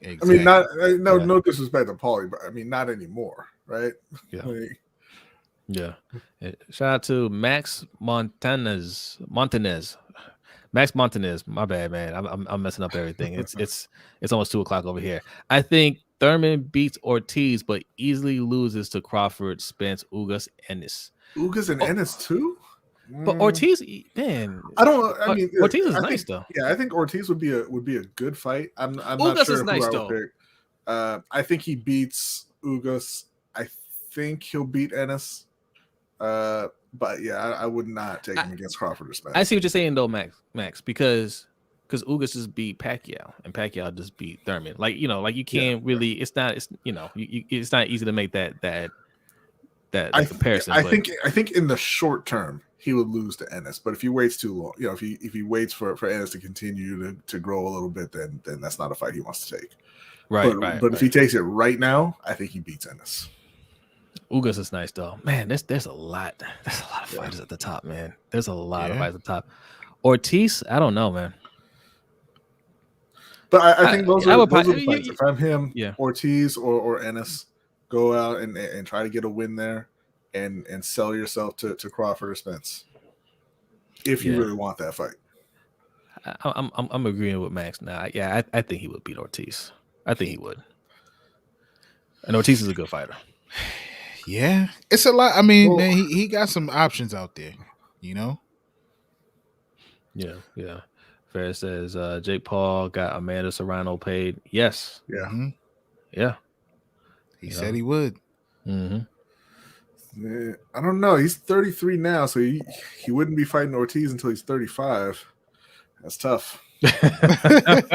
I mean, no disrespect to Paulie, but I mean, not anymore, right? Yeah. Shout out to Max Montanez. Max Montanez. My bad, man. I'm messing up everything. It's almost 2:00 over here. I think Thurman beats Ortiz, but easily loses to Crawford, Spence, Ugas, Ennis. Ugas and Ennis too. But Ortiz, man, I mean, Ortiz is nice though. Yeah, I think Ortiz would be a good fight. I'm Ugas not sure is nice who I though. would pick. I think he beats Ugas. I think he'll beat Ennis. But yeah, I would not take him against Crawford or Spence. I see what you're saying though, Max, because Ugas just beat Pacquiao and Pacquiao just beat Thurman. Like you can't really. It's not easy to make that comparison. I think in the short term he would lose to Ennis, but if he waits too long, if he waits for Ennis to continue to grow a little bit, then that's not a fight he wants to take. But if he takes it right now, I think he beats Ennis. Ugas is nice though, man. There's a lot of fighters at the top, man. There's a lot of fighters at the top. Ortiz, I don't know, man. But I think those are the fights. If I'm him, yeah. Ortiz or Ennis, go out and try to get a win there, and sell yourself to Crawford or Spence, if you really want that fight. I'm agreeing with Max now. Yeah, I think he would beat Ortiz. I think he would. And Ortiz is a good fighter. Yeah, it's a lot. I mean, man, he got some options out there, Yeah. Fair says Jake Paul got Amanda Serrano paid. Yes. Yeah. Mm-hmm. Yeah. He said he would. Mm-hmm. Yeah, I don't know. He's 33 now, so he wouldn't be fighting Ortiz until he's 35. That's tough. I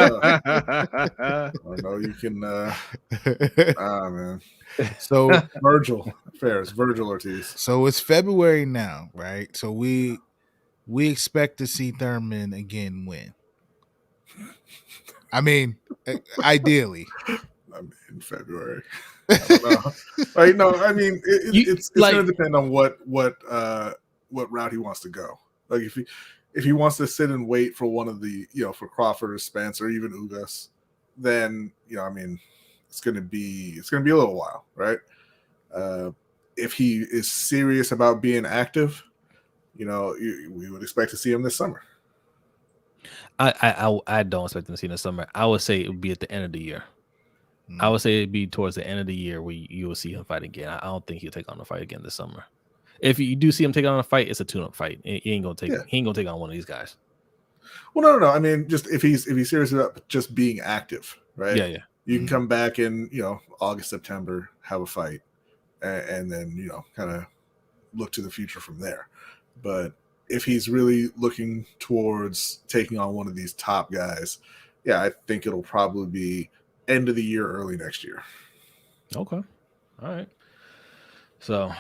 know you can. Man. So Virgil Ortiz. So it's February now, right? So we expect to see Thurman again win. I mean, ideally. I mean, February. I don't know. Like, no, I mean, it's like, going to depend on what route he wants to go. Like if he wants to sit and wait for one of the, for Crawford or Spence or even Ugas, then I mean, it's going to be a little while, right? If he is serious about being active, we would expect to see him this summer. I don't expect him to see him this summer. I would say it would be at the end of the year. I would say it'd be towards the end of the year where you will see him fight again. I don't think he'll take on the fight again this summer. If you do see him take on a fight, it's a tune-up fight. He ain't gonna take on one of these guys. Well, no. I mean, just if he's serious about just being active, right? Yeah. You can come back in August, September, have a fight, and then kind of look to the future from there. But if he's really looking towards taking on one of these top guys, I think it'll probably be end of the year, early next year. Okay. All right. So,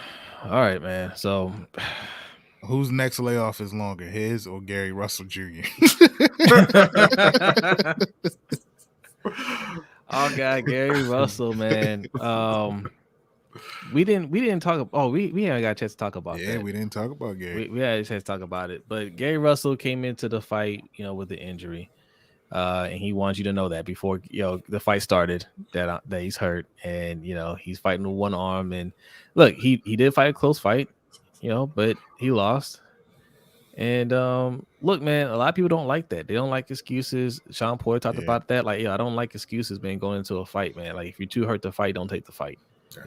all right, man. So, whose next layoff is longer, his or Gary Russell Jr.? Oh God, Gary Russell, man. We didn't talk. We haven't got a chance to talk about that. Yeah, we didn't talk about Gary. We had a chance to talk about it, but Gary Russell came into the fight, with the injury, and he wants you to know that before the fight started that he's hurt, and he's fighting with one arm. And look, he did fight a close fight, but he lost. And look, man, a lot of people don't like that. They don't like excuses. Sean Porter talked about that. Like, I don't like excuses, man, going into a fight, man. Like, if you're too hurt to fight, don't take the fight.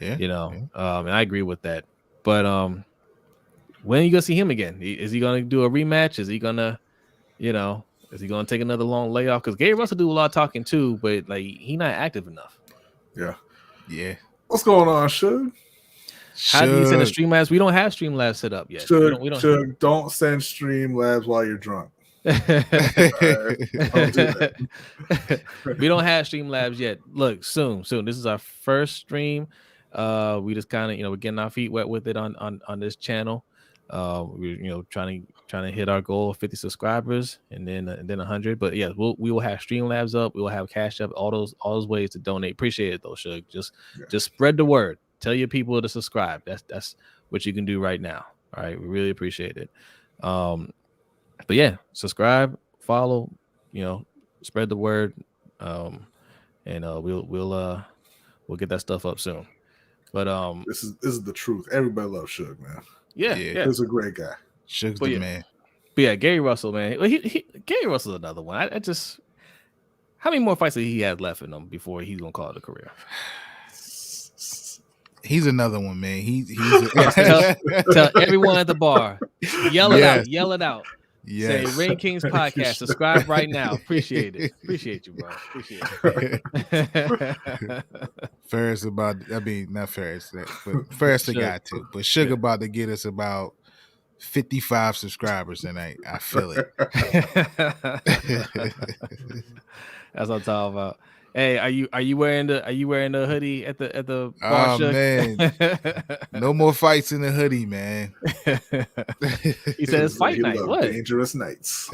And I agree with that. But when are you gonna see him again? Is he gonna do a rematch? Is he gonna, is he gonna take another long layoff? Because Gary Russell do a lot of talking too, but like he not active enough. Yeah. What's going on, Shug? How do you send a Streamlabs? We don't have Streamlabs set up yet. Shug, don't send Streamlabs while you're drunk. Don't do that. We don't have Streamlabs yet. Look, soon. This is our first stream. We just kind of, we're getting our feet wet with it on this channel. We're trying to hit our goal of 50 subscribers and then 100. But yeah, we will have Streamlabs up. We will have Cash Up. All those ways to donate. Appreciate it though, Shug. Just spread the word. Tell your people to subscribe. That's what you can do right now. All right, we really appreciate it. But yeah, subscribe, follow, spread the word, and we'll get that stuff up soon. But this is the truth. Everybody loves Shug, man. Yeah. He's a great guy. Shug's the man. But yeah, Gary Russell, man. Gary Russell's another one. I just, how many more fights did he have left in him before he's gonna call it a career? He's another one, man. He's tell everyone at the bar, yell it out. Yes. Say Ring Kings Podcast. Subscribe right now. Appreciate it. Appreciate you, bro. Appreciate it. Ferris not Ferris, but Ferris the guy too. But Sugar about to get us about 55 subscribers tonight. I feel it. That's what I'm talking about. Hey, are you wearing the hoodie at the bar? Oh man, no more fights in the hoodie, man. He said it's fight night. What dangerous nights?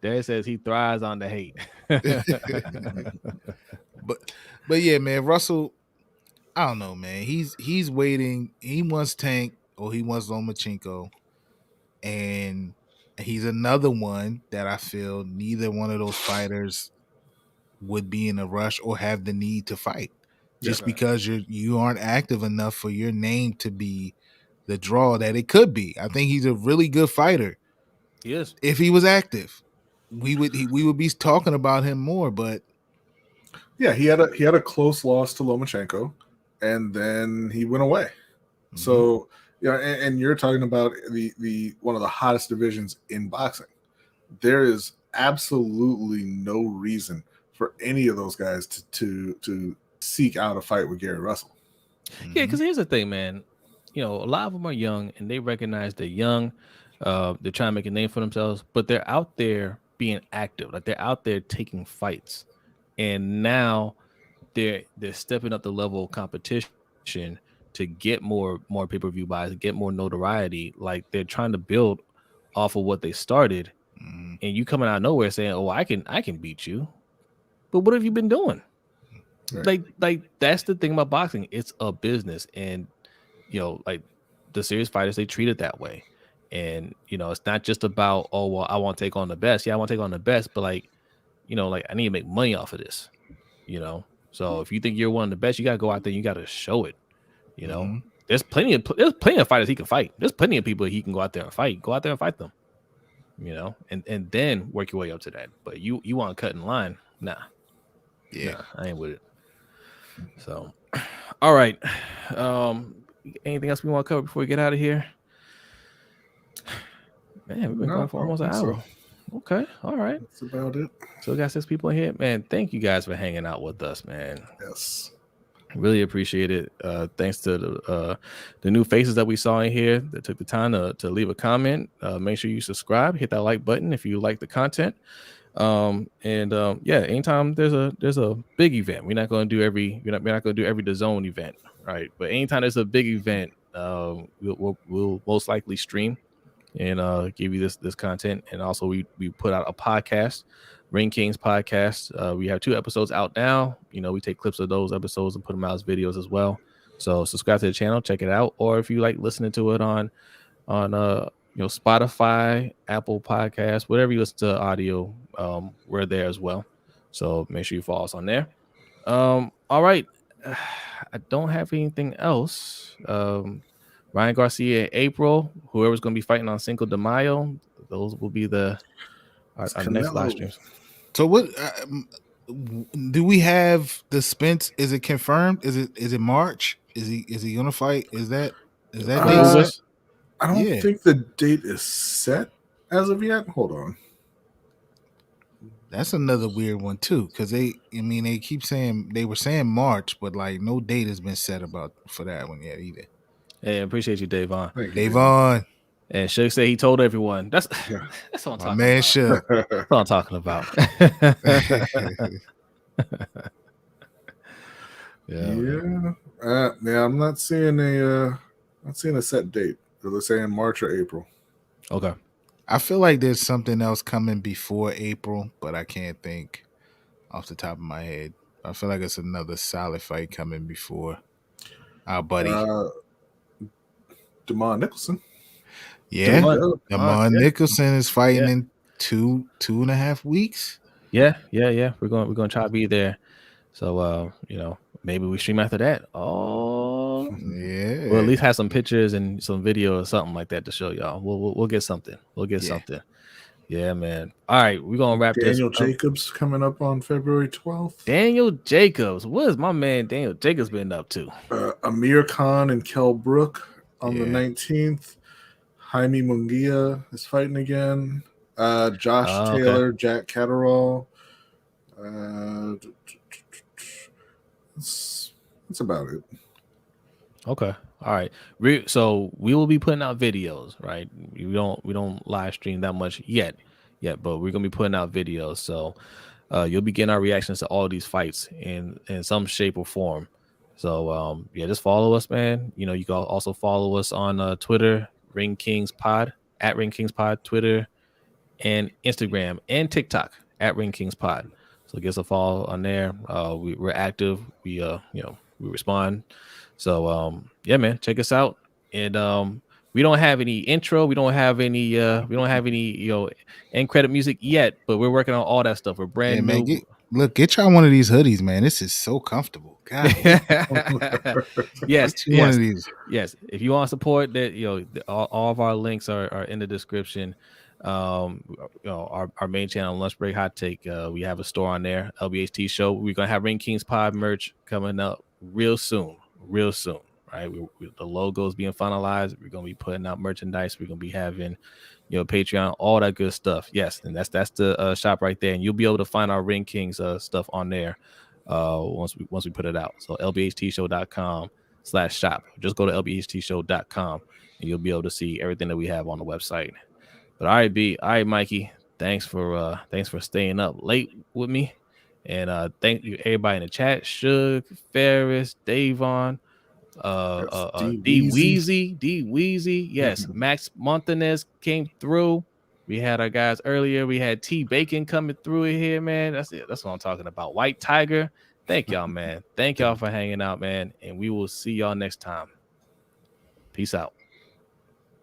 Dad says he thrives on the hate. but yeah, man, Russell. I don't know, man. He's waiting. He wants Tank or he wants Lomachenko, and he's another one that I feel neither one of those fighters would be in a rush or have the need to fight just because you aren't active enough for your name to be the draw that it could be. I think he's a really good fighter. He is. If he was active, we would be talking about him more, but yeah, he had a close loss to Lomachenko and then he went away. Mm-hmm. So, and you're talking about the one of the hottest divisions in boxing. There is absolutely no reason for any of those guys to seek out a fight with Gary Russell. Yeah, because here's the thing, man. A lot of them are young and they recognize they're young. They're trying to make a name for themselves, but they're out there being active. Like they're out there taking fights, and now they're stepping up the level of competition to get more pay-per-view buys, get more notoriety. Like they're trying to build off of what they started, and you coming out of nowhere saying, "Oh, I can beat you," but what have you been doing? Right. Like that's the thing about boxing. It's a business, and like the serious fighters, they treat it that way. And it's not just about, oh well, I want to take on the best. Yeah, I want to take on the best, but like I need to make money off of this. So if you think you're one of the best, you gotta go out there. You gotta show it. There's plenty of fighters he can fight. There's plenty of people he can go out there and fight. Go out there and fight them. And then work your way up to that. But you want to cut in line? Nah. Yeah, nah, I ain't with it. So, all right. Anything else we want to cover before we get out of here? Man, we've been going for almost an hour. So. Okay, all right. That's about it. So we got 6 people in here. Man, thank you guys for hanging out with us, man. Yes. Really appreciate it. Thanks to the new faces that we saw in here that took the time to leave a comment. Make sure you subscribe, hit that like button if you like the content. Anytime there's a big event, we're not going to do every DAZN event, right? But anytime there's a big event, we'll most likely stream and give you this content. And also we put out a podcast, Ring Kings podcast. We have 2 episodes out now. We take clips of those episodes and put them out as videos as well. So subscribe to the channel, check it out. Or if you like listening to it on Spotify, Apple Podcasts, whatever you listen to audio, we're there as well. So make sure you follow us on there. All right. I don't have anything else. Ryan Garcia, April, whoever's going to be fighting on Cinco de Mayo, those will be our next live streams. So what do we have the Spence? Is it confirmed? Is it March? Is he gonna fight? Is that date set? I don't think the date is set as of yet. Hold on. That's another weird one too, because they keep saying they were saying March, but like no date has been set for that one yet either. Hey, I appreciate you, Davon. Davon. And Suge said he told everyone. That's what I'm talking man, about. Suge. That's what I'm talking about. I'm not seeing a set date. They're saying March or April. Okay. I feel like there's something else coming before April, but I can't think off the top of my head. I feel like it's another solid fight coming before our buddy DeMond Nicholson. Yeah, DeMond Nicholson is fighting in 2.5 weeks. Yeah. We're going to try to be there. So maybe we stream after that. Oh yeah. We'll at least have some pictures and some video or something like that to show y'all. We'll get something. Something. Yeah, man. All right, we're gonna wrap Daniel Jacobs coming up on February 12th. Daniel Jacobs. What is my man Daniel Jacobs been up to? Amir Khan and Kell Brook on the 19th. Jaime Munguia is fighting again. Josh Taylor, Jack Catterall. That's about it. Okay. All right. So we will be putting out videos, right? We don't live stream that much yet, but we're gonna be putting out videos. So you'll be getting our reactions to all these fights in some shape or form. So just follow us, man. You can also follow us on Twitter, Ring Kings Pod, at Ring Kings Pod, Twitter, and Instagram and TikTok at Ring Kings Pod. So give us a follow on there. We're active. We respond. So man, check us out. And we don't have any intro. We don't have any end credit music yet, but we're working on all that stuff. We're brand new. Man, get y'all one of these hoodies, man. This is so comfortable. God. Yes. One of these. Yes. If you want to support that, all of our links are in the description. Our main channel, Lunch Break Hot Take, we have a store on there, LBHT Show. We're gonna have Ring Kings Pod merch coming up real soon, right? The logo is being finalized. We're gonna be putting out merchandise. We're gonna be having Patreon, all that good stuff. Yes, and that's the shop right there, and you'll be able to find our Ring Kings stuff on there once we put it out. So lbhtshow.com/shop. Just go to lbhtshow.com and you'll be able to see everything that we have on the website. But all right, Mikey, thanks for staying up late with me. And thank you everybody in the chat. Suge, Ferris, Davon, D Weezy. Yes, Max Montanez came through. We had our guys earlier. We had T Bacon coming through here, man. That's it. That's what I'm talking about. White Tiger. Thank y'all, man. Thank y'all for hanging out, man. And we will see y'all next time. Peace out.